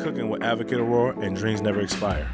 Cooking with Advocate Aurora and Dreams Never Expire.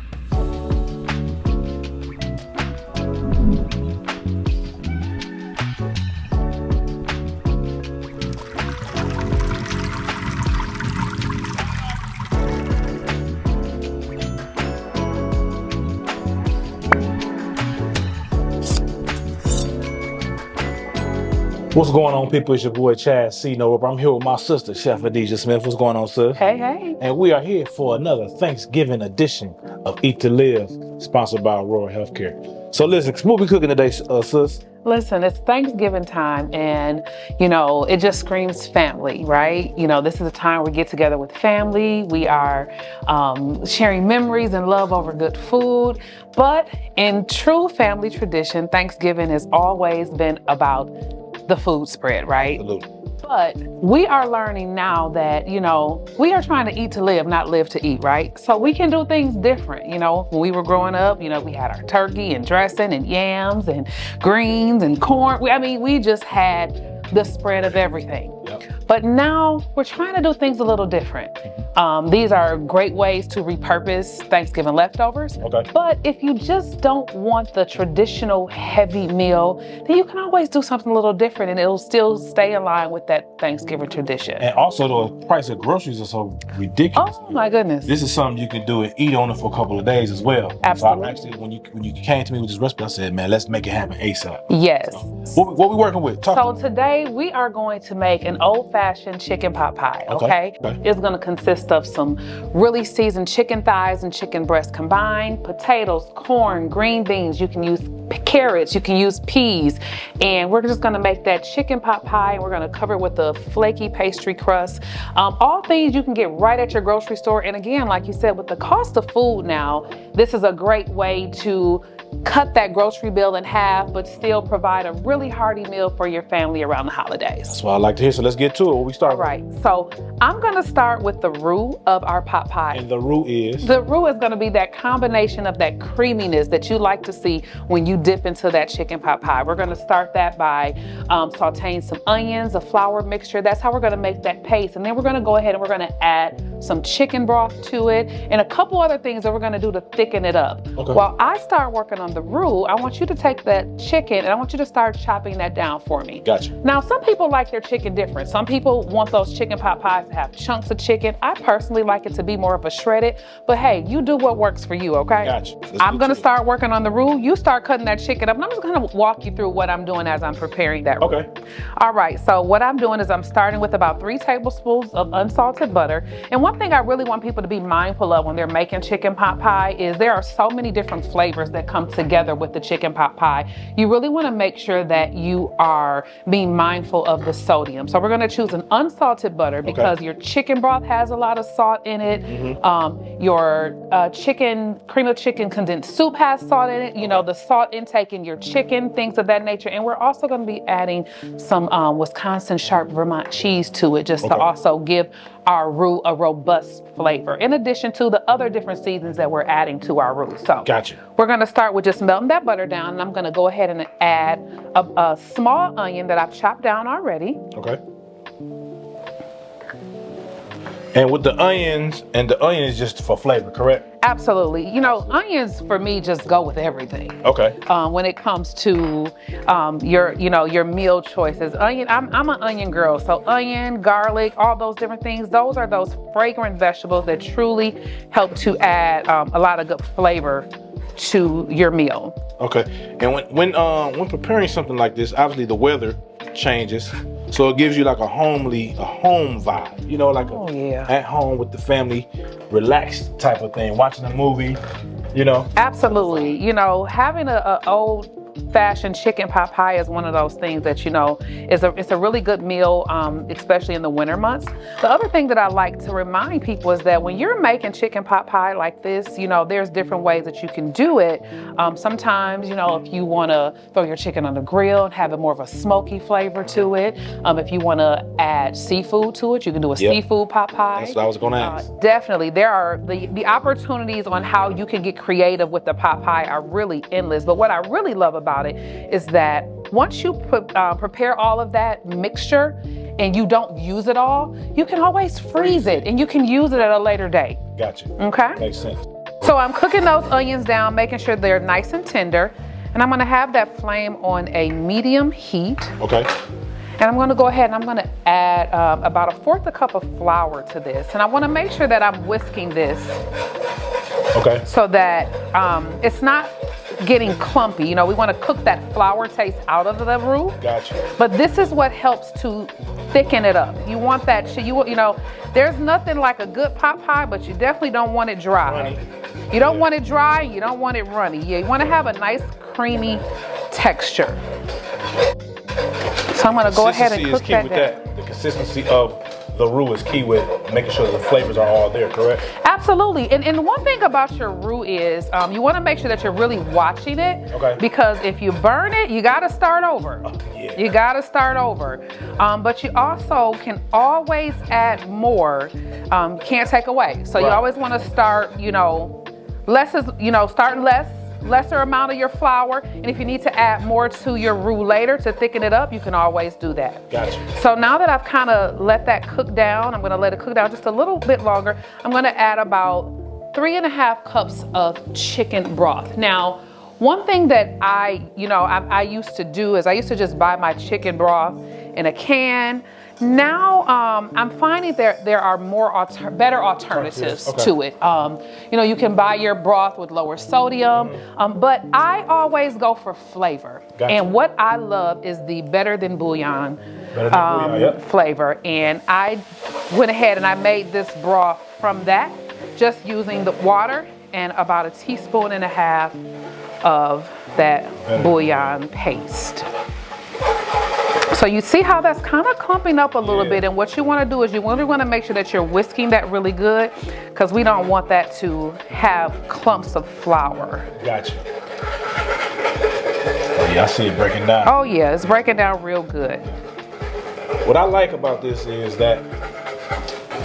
What's going on, people? It's your boy Chad C. Nope. I'm here with my sister, Chef Adija Smith. What's going on, sis? Hey, hey. And we are here for another Thanksgiving edition of Eat to Live, sponsored by Aurora Healthcare. So listen, what we cooking today, sis? Listen, it's Thanksgiving time and, it just screams family, right? This is a time we get together with family. We are sharing memories and love over good food. But in true family tradition, Thanksgiving has always been about the food spread, right? Absolutely. But we are learning now that, we are trying to eat to live, not live to eat, right? So we can do things different. When we were growing up, we had our turkey and dressing and yams and greens and corn. We just had the spread of everything. Yep. But now we're trying to do things a little different. These are great ways to repurpose Thanksgiving leftovers. Okay. But if you just don't want the traditional heavy meal, then you can always do something a little different and it'll still stay in line with that Thanksgiving tradition. And also the price of groceries are so ridiculous. Oh my goodness. This is something you can do and eat on it for a couple of days as well. Absolutely. So I actually, when you came to me with this recipe, I said, man, let's make it happen ASAP. Yes. So, what we working with? So today we are going to make an old-fashioned chicken pot pie, okay? It's gonna consist of some really seasoned chicken thighs and chicken breasts combined, potatoes, corn, green beans. You can use carrots, you can use peas, and we're just gonna make that chicken pot pie and we're gonna cover it with a flaky pastry crust. All things you can get right at your grocery store. And again, like you said, with the cost of food now, this is a great way to cut that grocery bill in half, but still provide a really hearty meal for your family around the holidays. That's what I like to hear. So let's get to it. What we start with? All right. So I'm going to start with the roux of our pot pie. And the roux is? The roux is going to be that combination of that creaminess that you like to see when you dip into that chicken pot pie. We're going to start that by sauteing some onions, a flour mixture. That's how we're going to make that paste. And then we're going to go ahead and we're going to add some chicken broth to it and a couple other things that we're going to do to thicken it up. Okay. While I start working on the roux, I want you to take that chicken and I want you to start chopping that down for me. Gotcha. Now, some people like their chicken different. Some people want those chicken pot pies to have chunks of chicken. I personally like it to be more of a shredded, but hey, you do what works for you, okay? Gotcha. I'm gonna start working on the roux. You start cutting that chicken up, and I'm just gonna walk you through what I'm doing as I'm preparing that roux. Okay. All right, so what I'm doing is I'm starting with about 3 tablespoons of unsalted butter. And one thing I really want people to be mindful of when they're making chicken pot pie is there are so many different flavors that come together with the chicken pot pie. You really wanna make sure that you are being mindful of the sodium. So we're gonna choose an unsalted butter because your chicken broth has a lot of salt in it. Mm-hmm. Your cream of chicken condensed soup has salt in it. The salt intake in your chicken, things of that nature. And we're also gonna be adding some Wisconsin sharp Vermont cheese to it just to also give our roux a robust flavor, in addition to the other different seasons that we're adding to our roux. So gotcha. We're gonna start with just melting that butter down, and I'm gonna go ahead and add a small onion that I've chopped down already. Okay. And with the onions, and the onion is just for flavor, correct? Absolutely. Onions for me just go with everything. Okay. When it comes to your meal choices, onion. I'm an onion girl, so onion, garlic, all those different things. Those are those fragrant vegetables that truly help to add a lot of good flavor to your meal. Okay. And when preparing something like this, obviously the weather changes. So it gives you like a home vibe, like at home with the family, relaxed type of thing, watching a movie, Absolutely. Having a old-fashioned chicken pot pie is one of those things that, it's a really good meal, especially in the winter months. The other thing that I like to remind people is that when you're making chicken pot pie like this, there's different ways that you can do it. Sometimes, if you want to throw your chicken on the grill and have it more of a smoky flavor to it. If you want to add seafood to it, you can do a seafood pot pie. That's what I was going to ask. Definitely. There are the opportunities on how you can get creative with the pot pie are really endless. But what I really love about it is that once you prepare all of that mixture and you don't use it all, you can always freeze it and you can use it at a later date. Gotcha. Okay? Makes sense. So I'm cooking those onions down, making sure they're nice and tender. And I'm gonna have that flame on a medium heat. Okay. And I'm gonna go ahead and I'm gonna add about 1/4 cup of flour to this. And I wanna make sure that I'm whisking this. Okay. So that it's not getting clumpy. You know, we wanna cook that flour taste out of the roux. Gotcha. But this is what helps to thicken it up. You want that shit, you know, there's nothing like a good pot pie, but you definitely don't want it dry. Runny. You don't want it dry, you don't want it runny. Yeah, you wanna have a nice creamy texture. So I'm gonna go ahead and cook that down. The consistency of the roux is key with making sure the flavors are all there, correct? Absolutely. And one thing about your roux is you want to make sure that you're really watching it. Okay. Because if you burn it, you got to start over. Yeah. You got to start over. But you also can always add more. Can't take away. So you always want to start, you know, start lesser amount of your flour, and if you need to add more to your roux later to thicken it up, you can always do that. Gotcha. So now that I've kind of let that cook down, I'm gonna let it cook down just a little bit longer. I'm gonna add about 3.5 cups of chicken broth. Now, one thing that I used to do is I used to just buy my chicken broth in a can. Now I'm finding there are more better alternatives to it. You know, you can buy your broth with lower sodium, but I always go for flavor. Gotcha. And what I love is the better than bouillon flavor. And I went ahead and I made this broth from that, just using the water and about 1.5 teaspoons of that bouillon paste. So you see how that's kind of clumping up a little bit, and what you want to do is you really want to make sure that you're whisking that really good, because we don't want that to have clumps of flour. Gotcha. Oh yeah, I see it breaking down. Oh yeah, it's breaking down real good. What I like about this is that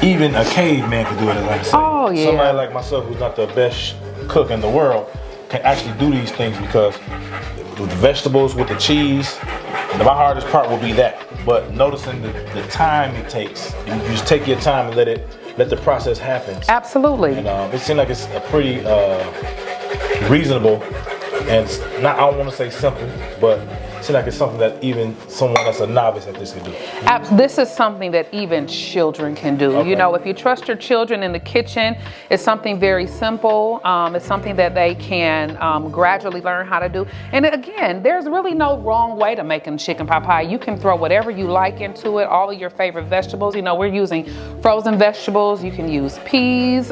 even a caveman can do it, as I say. Oh yeah. Somebody like myself, who's not the best cook in the world, can actually do these things, because with the vegetables, with the cheese, my hardest part will be that. But noticing the time it takes, you just take your time and let the process happen. Absolutely. And it seems like it's a pretty reasonable, and I don't want to say simple, but it seems like it's something that even someone that's a novice at this can do. This is something that even children can do. Okay. You know, if you trust your children in the kitchen, it's something very simple. It's something that they can gradually learn how to do. And again, there's really no wrong way to make a chicken pot pie. You can throw whatever you like into it, all of your favorite vegetables. You know, we're using frozen vegetables. You can use peas,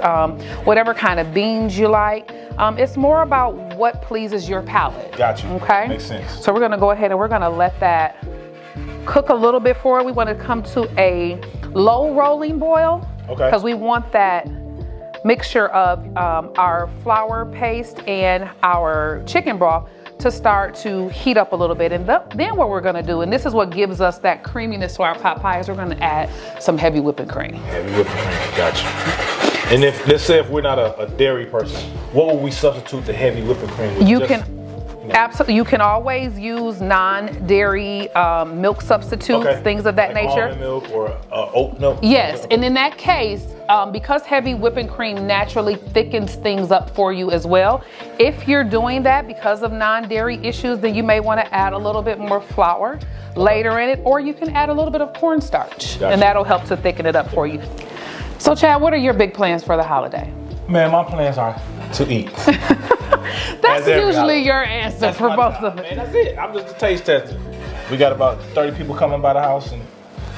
whatever kind of beans you like. It's more about what pleases your palate. Gotcha. Okay? Makes sense. So we're gonna go ahead and we're gonna let that cook a little bit for it. We want to come to a low rolling boil. Okay. Because we want that mixture of our flour paste and our chicken broth to start to heat up a little bit. And then what we're gonna do, and this is what gives us that creaminess to our pot pie, is we're gonna add some heavy whipping cream. Heavy whipping cream, gotcha. And let's say if we're not a dairy person, what will we substitute the heavy whipping cream with? Absolutely, you can always use non-dairy milk substitutes, things of that nature. Almond milk or oat milk. Yes, and in that case, because heavy whipping cream naturally thickens things up for you as well. If you're doing that because of non-dairy issues, then you may want to add a little bit more flour later in it, or you can add a little bit of cornstarch, and that'll help to thicken it up for you. So Chad, what are your big plans for the holiday? Man, my plans are to eat. That's usually your answer for both of them. Man, that's it. I'm just a taste tester. We got about 30 people coming by the house, and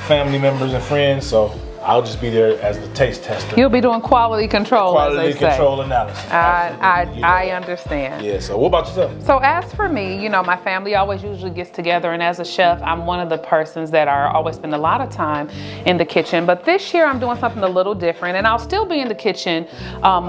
family members and friends, so I'll just be there as the taste tester. You'll be doing quality control, quality control analysis. I understand. Yeah, so what about yourself? So as for me, you know, my family always usually gets together, and as a chef, I'm one of the persons that are always spend a lot of time in the kitchen. But this year I'm doing something a little different, and I'll still be in the kitchen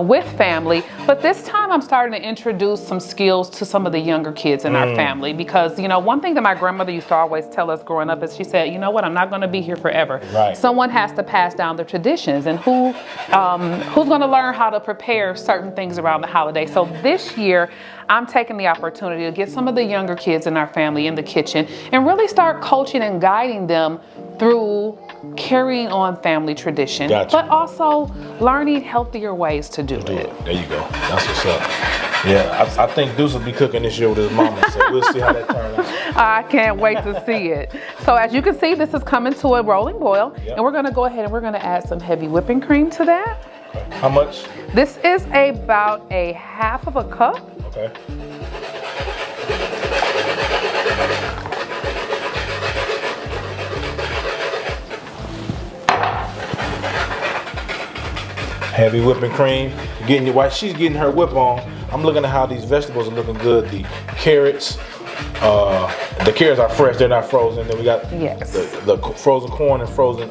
with family, but this time I'm starting to introduce some skills to some of the younger kids in our family, because, you know, one thing that my grandmother used to always tell us growing up is she said, you know what, I'm not going to be here forever. Right. Someone has to pass pass down the traditions and who's going to learn how to prepare certain things around the holiday. So this year, I'm taking the opportunity to get some of the younger kids in our family in the kitchen and really start coaching and guiding them through carrying on family tradition, but also learning healthier ways to do it. There you go. That's what's up. Yeah, I think Deuce will be cooking this year with his mama, so we'll see how that turns out. I can't wait to see it. So as you can see, this is coming to a rolling boil, and we're gonna go ahead and we're gonna add some heavy whipping cream to that. How much? This is about a half of a cup. Okay. Heavy whipping cream. While she's getting her whip on, I'm looking at how these vegetables are looking good. The carrots are fresh, they're not frozen. Then we got the frozen corn and frozen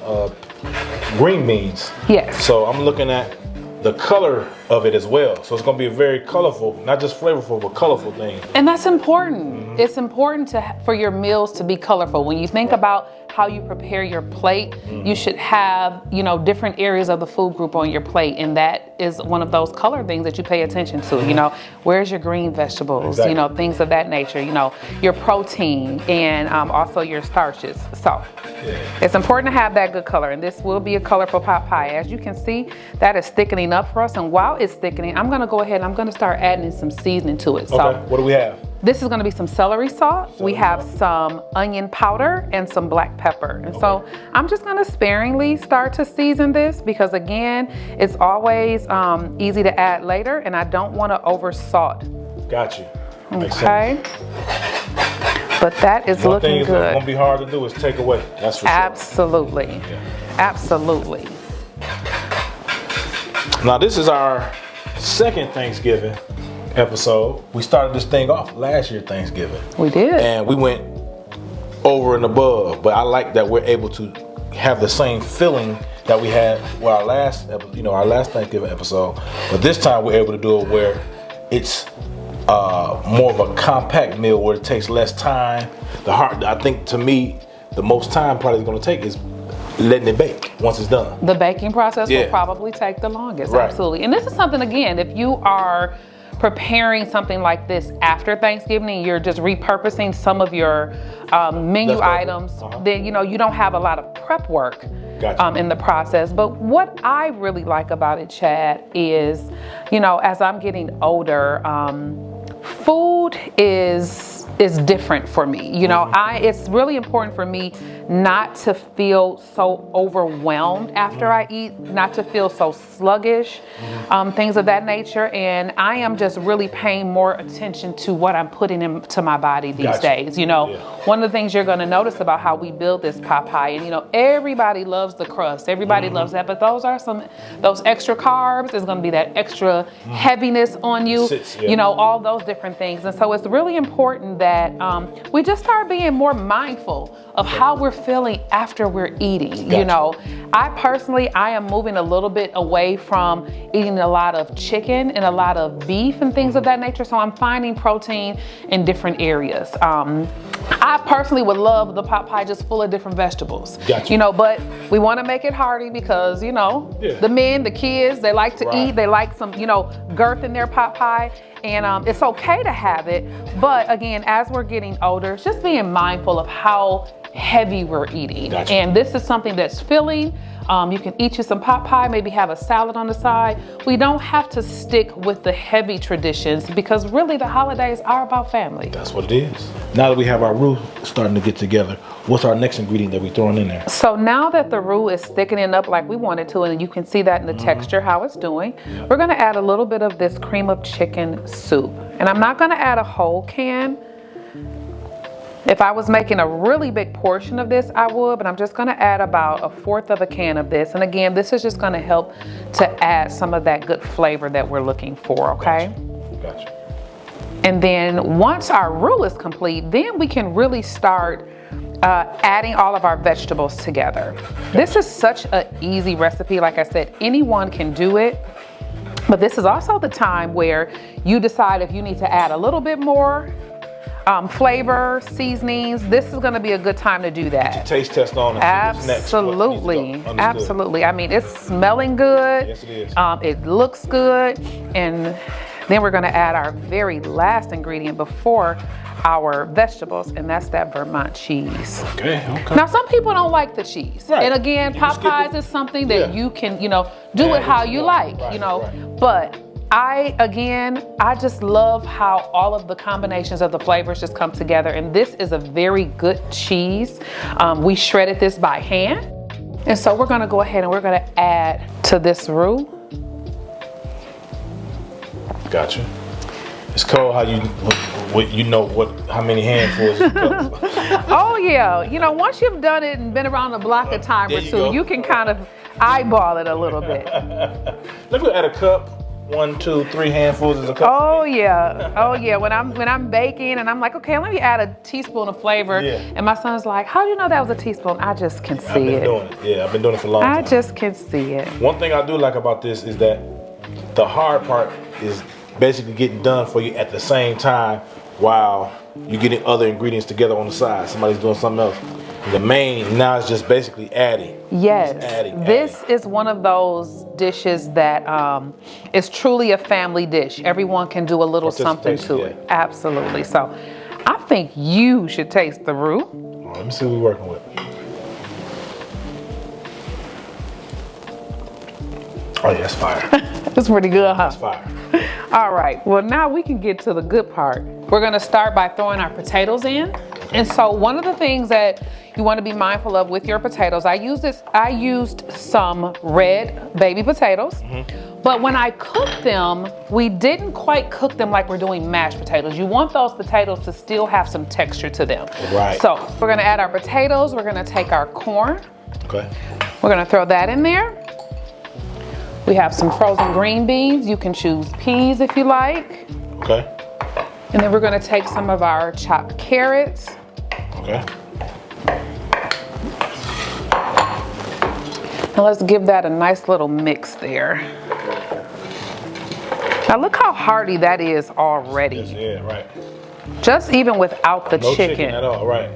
green beans. Yes. So I'm looking at the color of it as well. So it's gonna be a very colorful, not just flavorful, but colorful thing. And that's important. It's important for your meals to be colorful. When you think about how you prepare your plate, you should have, different areas of the food group on your plate. And that is one of those color things that you pay attention to. Where's your green vegetables, things of that nature, your protein and also your starches. So it's important to have that good color. And this will be a colorful pot pie. As you can see, that is thickening up for us. And while it's thickening, I'm gonna go ahead and I'm gonna start adding some seasoning to it. Okay, so what do we have? This is gonna be some celery salt. We have some onion powder and some black pepper. And so I'm just gonna sparingly start to season this because again, it's always easy to add later and I don't wanna over salt. Got you. Makes sense. But that is looking good. What's gonna be hard to do is take away, that's for sure. Absolutely, absolutely. Now this is our second Thanksgiving episode. We started this thing off last year Thanksgiving. We did. And we went over and above, but I like that we're able to have the same feeling that we had with our last Thanksgiving episode. But this time we're able to do it where it's more of a compact meal where it takes less time. I think to me, the most time probably it's gonna take is letting it bake once it's done. The baking process will probably take the longest, absolutely. And this is something, again, if you are preparing something like this after Thanksgiving, you're just repurposing some of your menu items, then you don't have a lot of prep work in the process. But what I really like about it, Chad, is, as I'm getting older, food is different for me. It's really important for me not to feel so overwhelmed after I eat, not to feel so sluggish, things of that nature. And I am just really paying more attention to what I'm putting into my body these days. One of the things you're going to notice about how we build this pot pie, and everybody loves the crust, everybody loves that, but those extra carbs is going to be that extra heaviness on you, all those different things. And so it's really important that we just start being more mindful of how we're feeling after we're eating. I am moving a little bit away from eating a lot of chicken and a lot of beef and things of that nature. So I'm finding protein in different areas. I personally would love the pot pie just full of different vegetables. But we want to make it hearty because, the men, the kids, they like to eat. They like some, girth in their pot pie. And it's okay to have it. But again, as we're getting older, it's just being mindful of how heavy we're eating. And this is something that's filling. You can eat you some pot pie, maybe have a salad on the side. We don't have to stick with the heavy traditions because really the holidays are about family. That's what it is. Now that we have our roux starting to get together, what's our next ingredient that we're throwing in there? So now that the roux is thickening up like we want it to, and you can see that in the texture, how it's doing, we're gonna add a little bit of this cream of chicken soup. And I'm not gonna add a whole can. If I was making a really big portion of this, I would, but I'm just gonna add about 1/4 of a can of this. And again, this is just gonna help to add some of that good flavor that we're looking for, okay? Gotcha. And then once our roux is complete, then we can really start adding all of our vegetables together. This is such an easy recipe. Like I said, anyone can do it. But this is also the time where you decide if you need to add a little bit more flavor, seasonings, this is gonna be a good time to do that. Taste test on it. Absolutely, absolutely. I mean, it's smelling good. Yes, it is. It looks good. And then we're gonna add our very last ingredient before our vegetables, and that's that Vermont cheese. Okay. Now, some people don't like the cheese. Right. And again, Popeyes is something that you can, do it how you like, But I just love how all of the combinations of the flavors just come together. And this is a very good cheese. We shredded this by hand. And so we're gonna go ahead and we're gonna add to this roux. Gotcha. It's cool how how many handfuls. Oh yeah, once you've done it and been around the block a time or two, you can kind of eyeball it a little bit. Let me add a cup. 1, 2, 3 handfuls is a cup. Oh yeah. When I'm baking and I'm like, okay, let me add a teaspoon of flavor. And my son's like, how do you know that was a teaspoon? I just can see it. I've been doing it. Yeah, I've been doing it for a long time. I just can see it. One thing I do like about this is that the hard part is basically getting done for you at the same time while you're getting other ingredients together on the side. Somebody's doing something else. The main now is just basically adding. Yes, this is one of those dishes that is truly a family dish. Everyone can do a little something to it. Absolutely. So I think you should taste the roux. Let me see what we're working with. Oh yeah, it's fire. It's pretty good, huh? It's fire. All right, well now we can get to the good part. We're gonna start by throwing our potatoes in. And so one of the things that you wanna be mindful of with your potatoes, I used some red baby potatoes, but when I cooked them, we didn't quite cook them like we're doing mashed potatoes. You want those potatoes to still have some texture to them. Right. So we're gonna add our potatoes, we're gonna take our corn. Okay. We're gonna throw that in there. We have some frozen green beans. You can choose peas if you like. Okay. And then we're gonna take some of our chopped carrots. Okay. And let's give that a nice little mix there. Now look how hearty that is already. Yeah, right. Just even without the No chicken. chicken at all, right.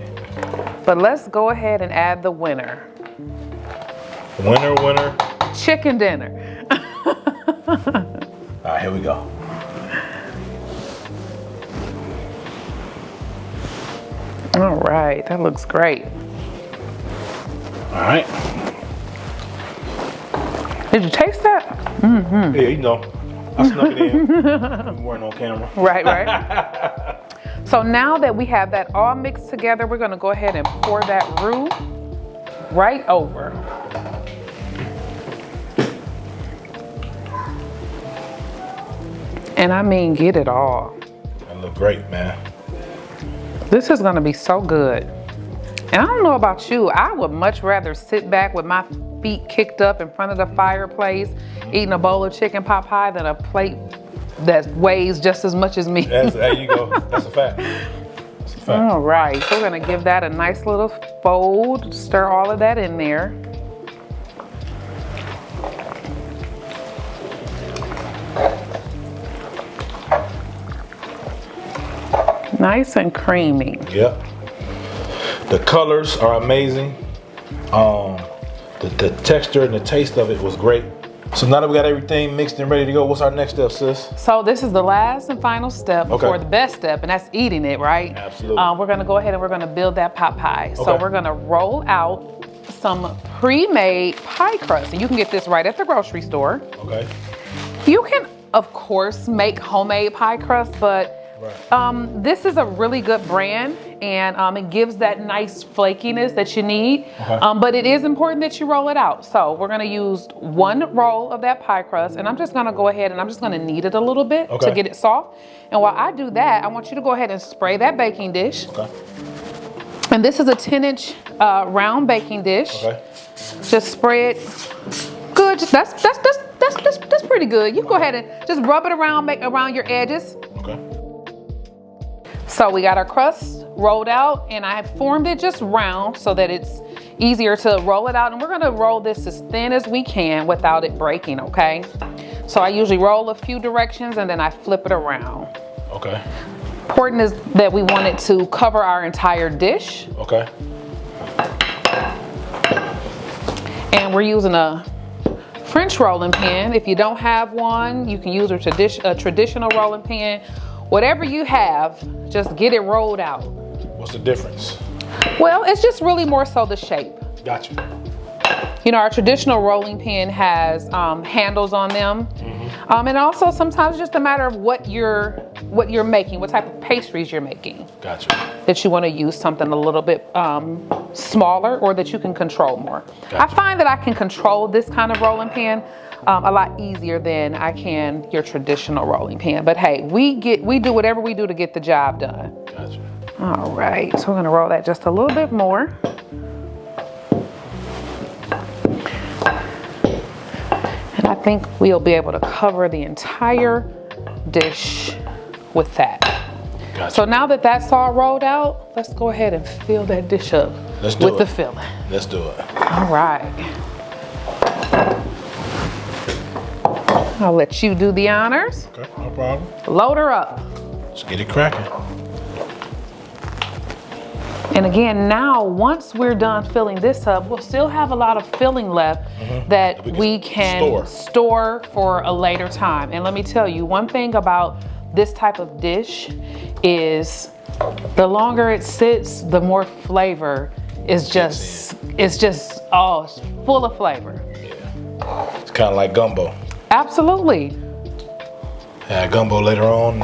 But let's go ahead and add the winner. Winner. Chicken dinner. All right, here we go. All right, that looks great. All right. Did you taste that? Mm-hmm. Yeah, I snuck it in. We weren't on camera. Right. So now that we have that all mixed together, we're gonna go ahead and pour that roux right over. And I mean, get it all. That look great, man. This is gonna be so good. And I don't know about you, I would much rather sit back with my feet kicked up in front of the fireplace, eating a bowl of chicken pot pie than a plate that weighs just as much as me. There you go. That's a fact. That's a fact. All right, so we're gonna give that a nice little fold, stir all of that in there. Nice and creamy. Yep. The colors are amazing. The texture and the taste of it was great. So now that we got everything mixed and ready to go, what's our next step, sis? So this is the last and final step before the best step, and that's eating it, right? Absolutely. We're gonna go ahead and we're gonna build that pot pie. So we're gonna roll out some pre-made pie crust. And you can get this right at the grocery store. Okay. You can, of course, make homemade pie crust, but this is a really good brand, and it gives that nice flakiness that you need. But it is important that you roll it out. So we're gonna use 1 roll of that pie crust, and I'm just gonna go ahead and I'm just gonna knead it a little bit to get it soft. And while I do that, I want you to go ahead and spray that baking dish. And this is a 10-inch round baking dish. Just spray it good. That's pretty good. You can go ahead and just rub it around, make around your edges. So we got our crust rolled out, and I have formed it just round so that it's easier to roll it out. And we're gonna roll this as thin as we can without it breaking, okay? So I usually roll a few directions and then I flip it around. Important is that we want it to cover our entire dish. Okay. And we're using a French rolling pin. If you don't have one, you can use a traditional rolling pin. Whatever you have, just get it rolled out. What's the difference? Well, it's just really more so the shape. Gotcha. You know, our traditional rolling pin has handles on them. And also sometimes just a matter of what you're making, what type of pastries you're making. Gotcha. That you want to use something a little bit smaller or that you can control more. Gotcha. I find that I can control this kind of rolling pin a lot easier than I can your traditional rolling pin. But hey, we do whatever we do to get the job done. Gotcha. All right, so we're gonna roll that just a little bit more. And I think we'll be able to cover the entire dish with that. Gotcha. So now that that's all rolled out, let's go ahead and fill that dish up with the filling. Let's do it. All right. I'll let you do the honors. Okay, no problem. Load her up. Let's get it cracking. And again, now once we're done filling this up, we'll still have a lot of filling left that we can store for a later time. And let me tell you, one thing about this type of dish is the longer it sits, the more flavor is just, it's full of flavor. Yeah. It's kind of like gumbo. Absolutely. Yeah, gumbo later on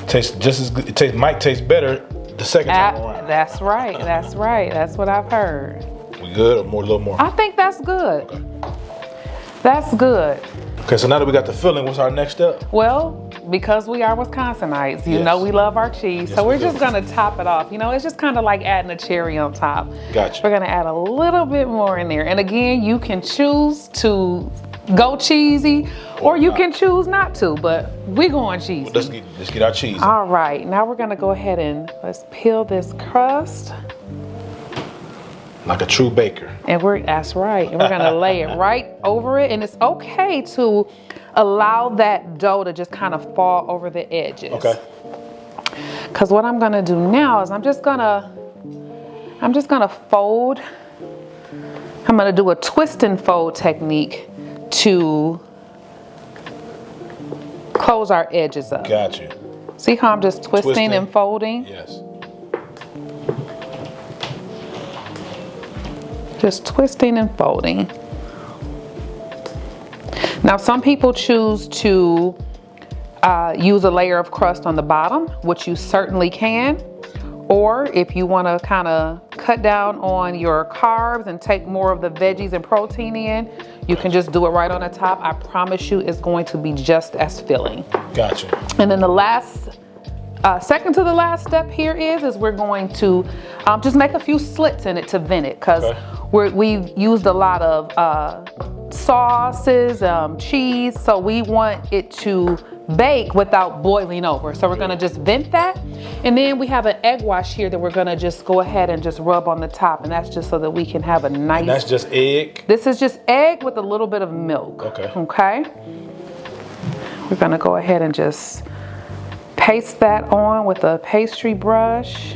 tastes just as good. Might taste better the second time around. That's right. That's right. That's what I've heard. We good or more, a little more? I think that's good. Okay. That's good. Okay, so now that we got the filling, what's our next step? Well, because we are Wisconsinites, you know we love our cheese. Yes, so we're just gonna top it off. You know, it's just kind of like adding a cherry on top. Gotcha. We're gonna add a little bit more in there. And again, you can choose to go cheesy or you can choose not to, but we're going cheesy. Well, let's get our cheese. All right, now we're gonna go ahead and let's peel this crust. Like a true baker. And that's right. And we're gonna lay it right over it. And it's okay to allow that dough to just kind of fall over the edges. Okay. Because what I'm gonna do now is I'm just gonna fold. I'm gonna do a twist and fold technique to close our edges up. Got you. See how I'm just twisting and folding? Yes. Just twisting and folding. Now, some people choose to use a layer of crust on the bottom, which you certainly can. Or if you want to kind of cut down on your carbs and take more of the veggies and protein in, you can just do it right on the top. I promise you it's going to be just as filling. Gotcha. And then the last, second to the last step here is we're going to just make a few slits in it to vent it, because we've used a lot of sauces, cheese, so we want it to bake without boiling over. So we're gonna just vent that. And then we have an egg wash here that we're gonna just go ahead and just rub on the top. And that's just so that we can have a nice... And that's just egg? This is just egg with a little bit of milk. Okay? We're gonna go ahead and just paste that on with a pastry brush.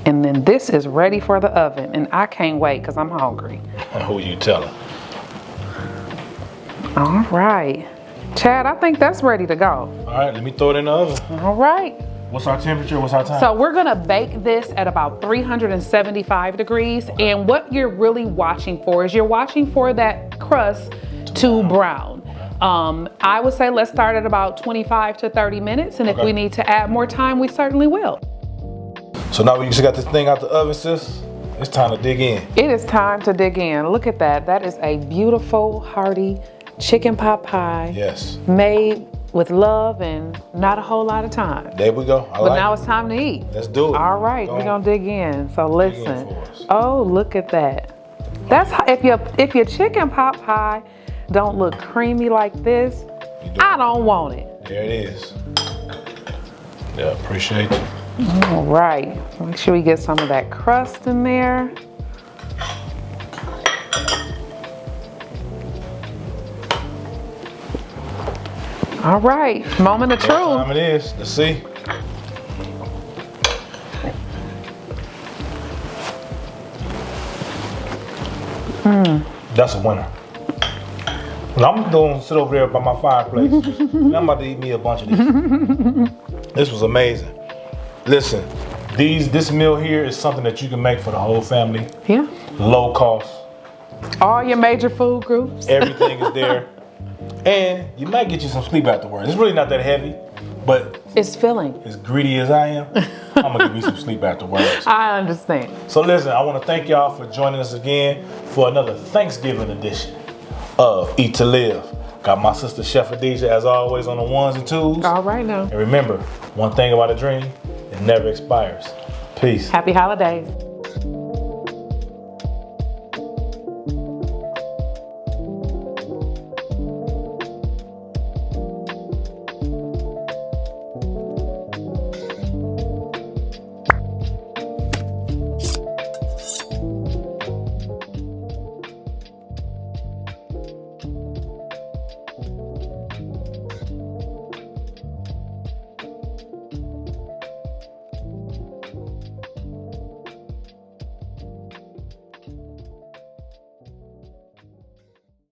And then this is ready for the oven. And I can't wait because I'm hungry. Who you telling? All right. Chad, I think that's ready to go. All right, let me throw it in the oven. All right. What's our temperature? What's our time? So we're gonna bake this at about 375 degrees. And what you're really watching for is you're watching for that crust to brown. I would say let's start at about 25 to 30 minutes. And if we need to add more time, we certainly will. So now we just got this thing out the oven, sis. It's time to dig in. It is time to dig in. Look at that. That is a beautiful, hearty chicken pot pie. Yes. Made with love and not a whole lot of time. There we go. But now it's time to eat. Let's do it. All right, we're gonna dig in. So listen. Oh, look at that. That's how, if your chicken pot pie don't look creamy like this, I don't want it. There it is. Yeah, appreciate you. All right, make sure we get some of that crust in there. All right, moment of What truth. time it is? Let's see. That's a winner. Well, I'm going to sit over there by my fireplace. And I'm about to eat me a bunch of these. This was amazing. Listen, this meal here is something that you can make for the whole family. Yeah. Low cost. All your major food groups. Everything is there. And you might get you some sleep afterwards. It's really not that heavy, but it's filling. As greedy as I am, I'm gonna give me some sleep afterwards. I understand. So listen, I wanna thank y'all for joining us again for another Thanksgiving edition of Eat to Live. Got my sister Chef Adija as always on the ones and twos. All right now. And remember, one thing about a dream, it never expires. Peace. Happy holidays.